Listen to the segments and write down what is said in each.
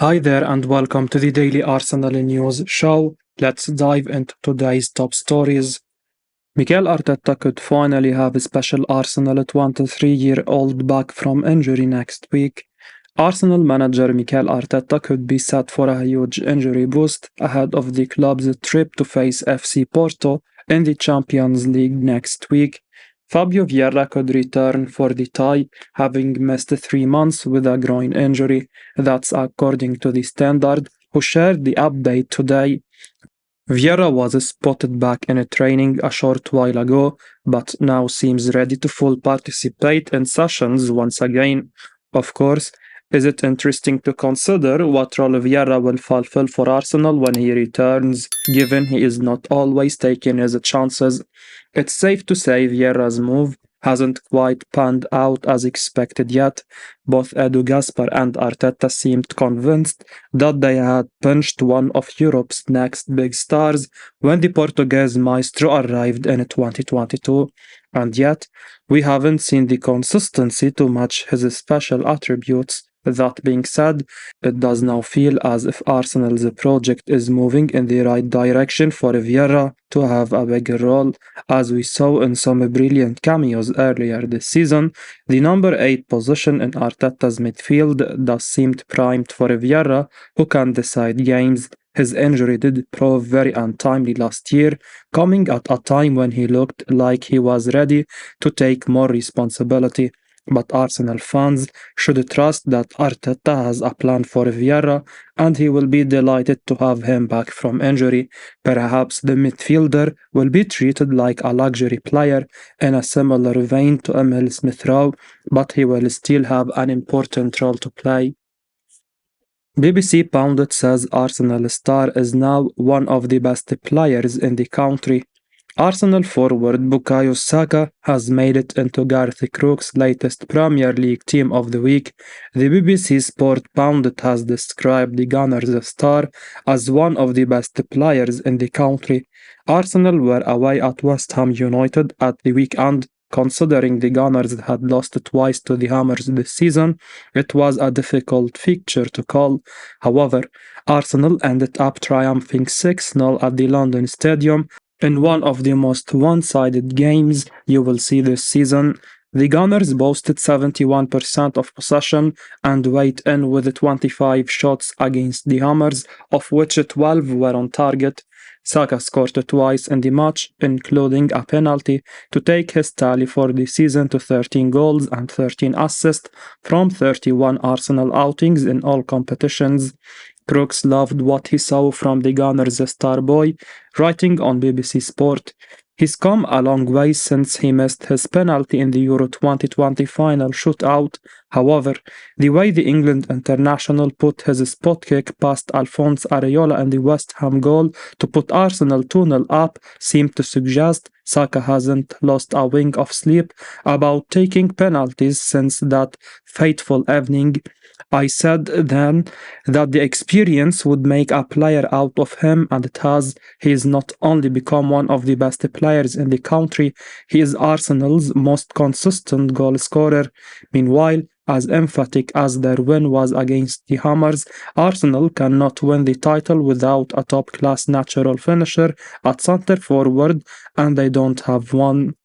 Hi there and welcome to the Daily Arsenal News Show. Let's dive into today's top stories. Mikel Arteta could finally have a special Arsenal 23-year-old back from injury next week. Arsenal manager Mikel Arteta could be set for a huge injury boost ahead of the club's trip to face FC Porto in the Champions League next week. Fabio Vieira could return for the tie, having missed 3 months with a groin injury. That's according to the Standard, who shared the update today. Vieira was spotted back in training a short while ago, but now seems ready to full participate in sessions once again. Of course, is it interesting to consider what role Vieira will fulfill for Arsenal when he returns, given he is not always taking his chances? It's safe to say Vieira's move hasn't quite panned out as expected yet. Both Edu Gaspar and Arteta seemed convinced that they had pinched one of Europe's next big stars when the Portuguese maestro arrived in 2022, and yet we haven't seen the consistency to match his special attributes. That being said, it does now feel as if Arsenal's project is moving in the right direction for Vieira to have a bigger role. As we saw in some brilliant cameos earlier this season, the number 8 position in Arteta's midfield does seem primed for Vieira, who can decide games. His injury did prove very untimely last year, coming at a time when he looked like he was ready to take more responsibility. But Arsenal fans should trust that Arteta has a plan for Vieira and he will be delighted to have him back from injury. Perhaps the midfielder will be treated like a luxury player in a similar vein to Emil Smith-Rowe, but he will still have an important role to play. BBC Pundit says Arsenal star is now one of the best players in the country. Arsenal forward Bukayo Saka has made it into Garth Crooks' latest Premier League Team of the Week. The BBC Sport Pundit has described the Gunners' star as one of the best players in the country. Arsenal were away at West Ham United at the weekend. Considering the Gunners had lost twice to the Hammers this season, it was a difficult fixture to call. However, Arsenal ended up triumphing 6-0 at the London Stadium in one of the most one-sided games you will see this season. The Gunners boasted 71% of possession and weighed in with 25 shots against the Hammers, of which 12 were on target. Saka scored twice in the match, including a penalty, to take his tally for the season to 13 goals and 13 assists from 31 Arsenal outings in all competitions. Crooks loved what he saw from the Gunners' star boy, writing on BBC Sport. He's come a long way since he missed his penalty in the Euro 2020 final shootout. However, the way the England international put his spot kick past Alphonse Areola in the West Ham goal to put Arsenal 2-0 up seemed to suggest Saka hasn't lost a wink of sleep about taking penalties since that fateful evening. I said then that the experience would make a player out of him, and it has. He has not only become one of the best players in the country, he is Arsenal's most consistent goal scorer. Meanwhile, as emphatic as their win was against the Hammers, Arsenal cannot win the title without a top-class natural finisher at centre forward, and they don't have one.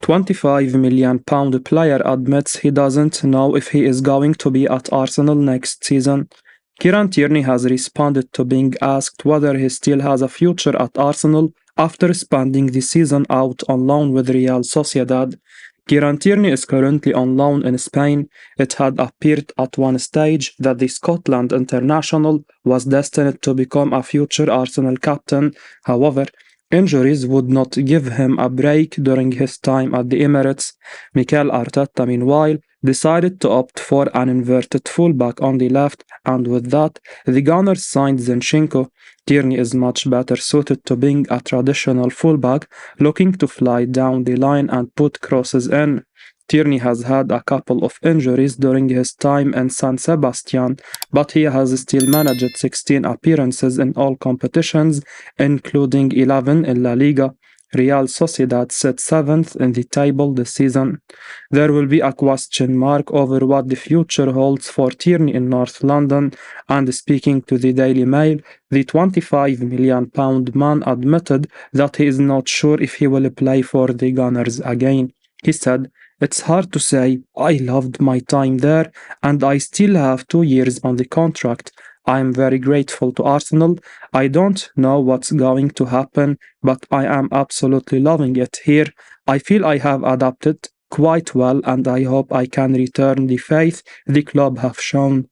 £25 million player admits he doesn't know if he is going to be at Arsenal next season. Kieran Tierney has responded to being asked whether he still has a future at Arsenal after spending the season out on loan with Real Sociedad. Kieran Tierney is currently on loan in Spain. It had appeared at one stage that the Scotland international was destined to become a future Arsenal captain. However, injuries would not give him a break during his time at the Emirates. Mikel Arteta, meanwhile, decided to opt for an inverted fullback on the left, and with that, the Gunners signed Zinchenko. Tierney is much better suited to being a traditional fullback, looking to fly down the line and put crosses in. Tierney has had a couple of injuries during his time in San Sebastian, but he has still managed 16 appearances in all competitions, including 11 in La Liga. Real Sociedad sits 7th in the table this season. There will be a question mark over what the future holds for Tierney in North London, and speaking to the Daily Mail, the £25 million man admitted that he is not sure if he will play for the Gunners again. He said, "It's hard to say. I loved my time there, and I still have 2 years on the contract. I am very grateful to Arsenal. I don't know what's going to happen, but I am absolutely loving it here. I feel I have adapted quite well, and I hope I can return the faith the club have shown."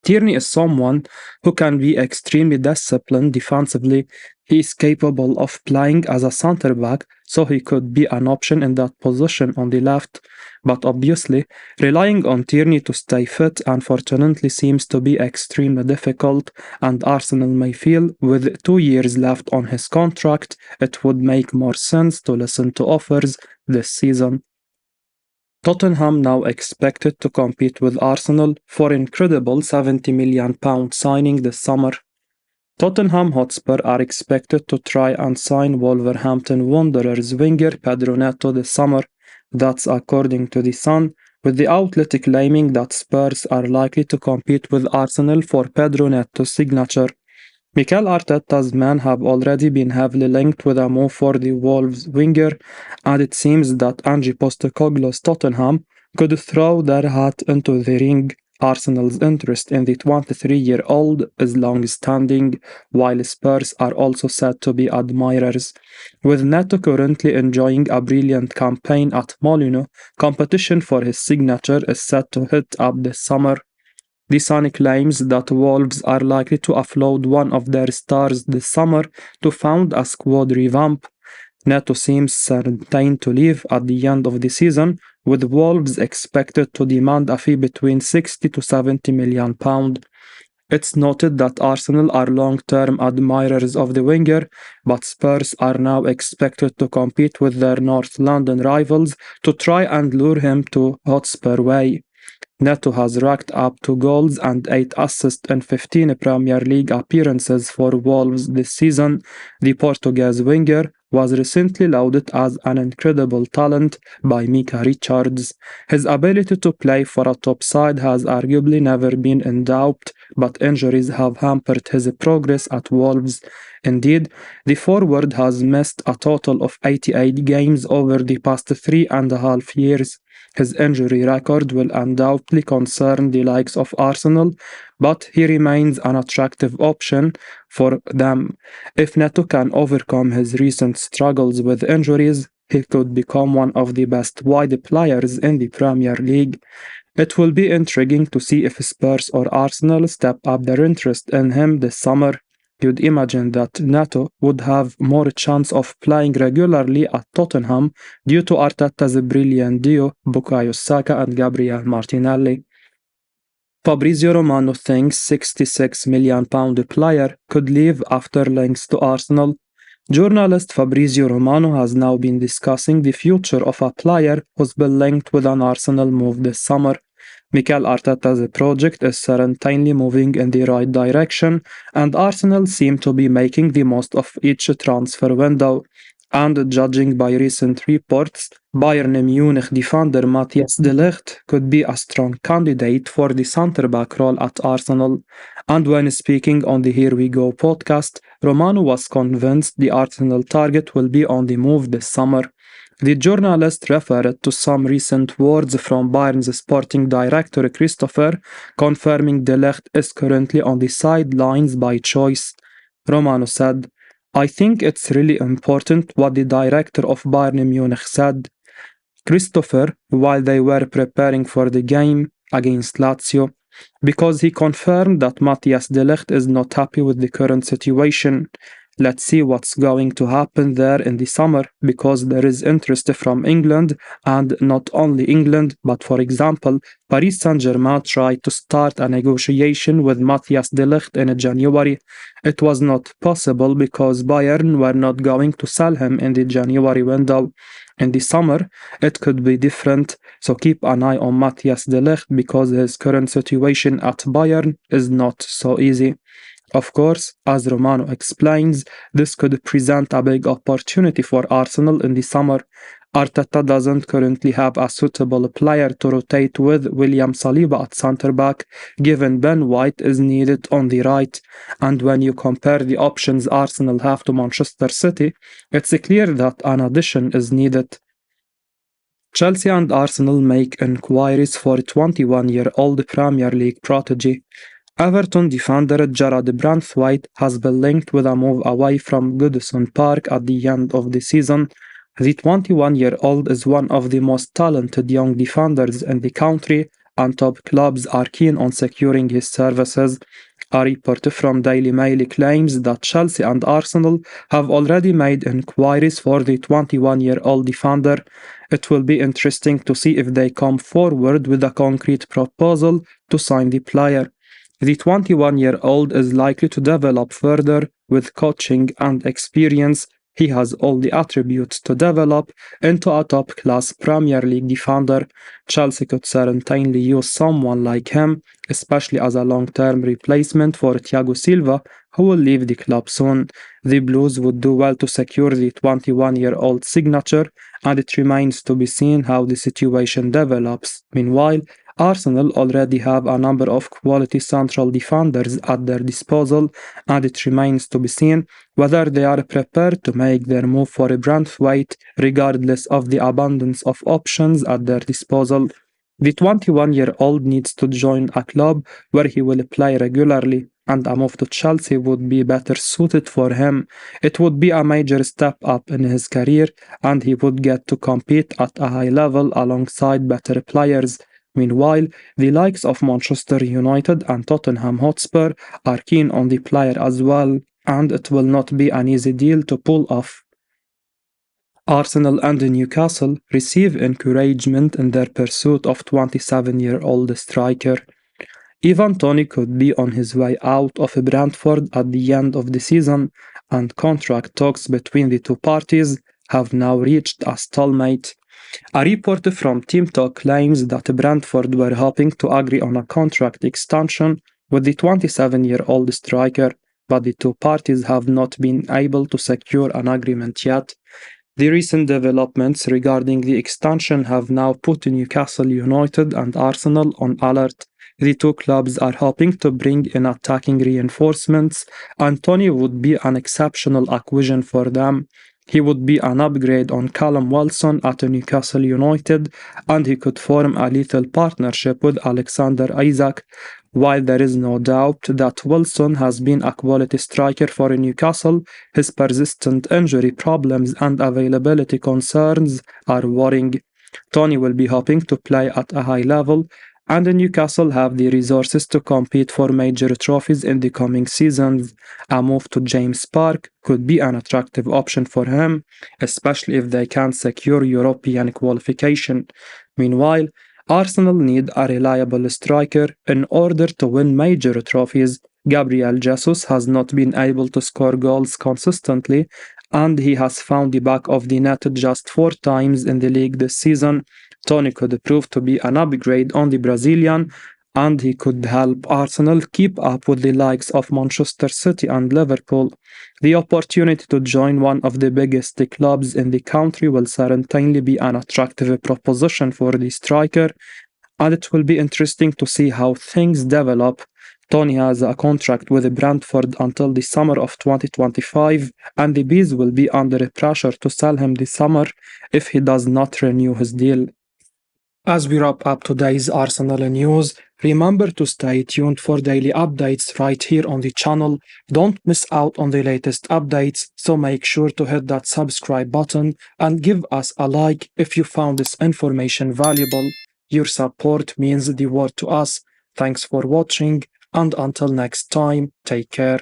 Tierney is someone who can be extremely disciplined defensively. He is capable of playing as a centre back, so he could be an option in that position on the left. But obviously, relying on Tierney to stay fit unfortunately seems to be extremely difficult, and Arsenal may feel with 2 years left on his contract, it would make more sense to listen to offers this season. Tottenham now expected to compete with Arsenal for incredible £70 million signing this summer. Tottenham Hotspur are expected to try and sign Wolverhampton Wanderers winger Pedro Neto this summer. That's according to The Sun, with the outlet claiming that Spurs are likely to compete with Arsenal for Pedro Neto's signature. Mikel Arteta's men have already been heavily linked with a move for the Wolves winger, and it seems that Ange Postecoglou's Tottenham could throw their hat into the ring. Arsenal's interest in the 23-year-old is long-standing, while Spurs are also said to be admirers. With Neto currently enjoying a brilliant campaign at Molino, competition for his signature is set to hit up this summer. The Sun claims that Wolves are likely to offload one of their stars this summer to fund a squad revamp. Neto seems certain to leave at the end of the season, with Wolves expected to demand a fee between £60 to £70 million. It's noted that Arsenal are long-term admirers of the winger, but Spurs are now expected to compete with their North London rivals to try and lure him to Hotspur Way. Neto has racked up 2 goals and 8 assists in 15 Premier League appearances for Wolves this season. The Portuguese winger was recently lauded as an incredible talent by Mika Richards. His ability to play for a top side has arguably never been in doubt, but injuries have hampered his progress at Wolves. Indeed, the forward has missed a total of 88 games over the past 3.5 years. His injury record will undoubtedly concern the likes of Arsenal, but he remains an attractive option for them. If Neto can overcome his recent struggles with injuries, he could become one of the best wide players in the Premier League. It will be intriguing to see if Spurs or Arsenal step up their interest in him this summer. You'd imagine that Neto would have more chance of playing regularly at Tottenham due to Arteta's brilliant duo Bukayo Saka and Gabriel Martinelli. Fabrizio Romano thinks £66 million player could leave after links to Arsenal. Journalist Fabrizio Romano has now been discussing the future of a player who's been linked with an Arsenal move this summer. Mikel Arteta's project is certainly moving in the right direction, and Arsenal seem to be making the most of each transfer window. And judging by recent reports, Bayern Munich defender Matthias de Ligt could be a strong candidate for the centre-back role at Arsenal. And when speaking on the Here We Go podcast, Romano was convinced the Arsenal target will be on the move this summer. The journalist referred to some recent words from Bayern's sporting director Christopher, confirming De Ligt is currently on the sidelines by choice. Romano said, "I think it's really important what the director of Bayern Munich said. Christopher, while they were preparing for the game against Lazio, because he confirmed that Matthias de Ligt is not happy with the current situation. Let's see what's going to happen there in the summer, because there is interest from England, and not only England, but for example, Paris Saint-Germain tried to start a negotiation with Matthias de Ligt in January. It was not possible because Bayern were not going to sell him in the January window. In the summer, it could be different, so keep an eye on Matthias de Ligt because his current situation at Bayern is not so easy." Of course, as Romano explains, this could present a big opportunity for Arsenal in the summer. Arteta doesn't currently have a suitable player to rotate with William Saliba at centre-back, given Ben White is needed on the right. And when you compare the options Arsenal have to Manchester City, it's clear that an addition is needed. Chelsea and Arsenal make inquiries for 21-year-old Premier League prodigy. Everton defender Jarrad Branthwaite has been linked with a move away from Goodison Park at the end of the season. The 21-year-old is one of the most talented young defenders in the country, and top clubs are keen on securing his services. A report from Daily Mail claims that Chelsea and Arsenal have already made inquiries for the 21-year-old defender. It will be interesting to see if they come forward with a concrete proposal to sign the player. The 21-year-old is likely to develop further with coaching and experience. He has all the attributes to develop into a top-class Premier League defender. Chelsea could certainly use someone like him, especially as a long-term replacement for Thiago Silva, who will leave the club soon. The Blues would do well to secure the 21-year-old signature, and it remains to be seen how the situation develops. Meanwhile, Arsenal already have a number of quality central defenders at their disposal, and it remains to be seen whether they are prepared to make their move for a Branthwaite regardless of the abundance of options at their disposal. The 21-year-old needs to join a club where he will play regularly, and a move to Chelsea would be better suited for him. It would be a major step up in his career, and he would get to compete at a high level alongside better players. Meanwhile, the likes of Manchester United and Tottenham Hotspur are keen on the player as well, and it will not be an easy deal to pull off. Arsenal and Newcastle receive encouragement in their pursuit of 27-year-old striker. Ivan Toney could be on his way out of Brentford at the end of the season, and contract talks between the two parties have now reached a stalemate. A report from Team Talk claims that Brentford were hoping to agree on a contract extension with the 27-year-old striker, but the two parties have not been able to secure an agreement yet. The recent developments regarding the extension have now put Newcastle United and Arsenal on alert. The two clubs are hoping to bring in attacking reinforcements, and Toney would be an exceptional acquisition for them. He would be an upgrade on Callum Wilson at Newcastle United, and he could form a lethal partnership with Alexander Isak. While there is no doubt that Wilson has been a quality striker for Newcastle, his persistent injury problems and availability concerns are worrying. Toney will be hoping to play at a high level, and Newcastle have the resources to compete for major trophies in the coming seasons. A move to James Park could be an attractive option for him, especially if they can secure European qualification. Meanwhile, Arsenal need a reliable striker in order to win major trophies. Gabriel Jesus has not been able to score goals consistently, and he has found the back of the net just 4 times in the league this season. Toney could prove to be an upgrade on the Brazilian, and he could help Arsenal keep up with the likes of Manchester City and Liverpool. The opportunity to join one of the biggest clubs in the country will certainly be an attractive proposition for the striker, and it will be interesting to see how things develop. Toney has a contract with Brentford until the summer of 2025, and the Bees will be under pressure to sell him this summer if he does not renew his deal. As we wrap up today's Arsenal news, remember to stay tuned for daily updates right here on the channel. Don't miss out on the latest updates, so make sure to hit that subscribe button and give us a like if you found this information valuable. Your support means the world to us. Thanks for watching, and until next time, take care.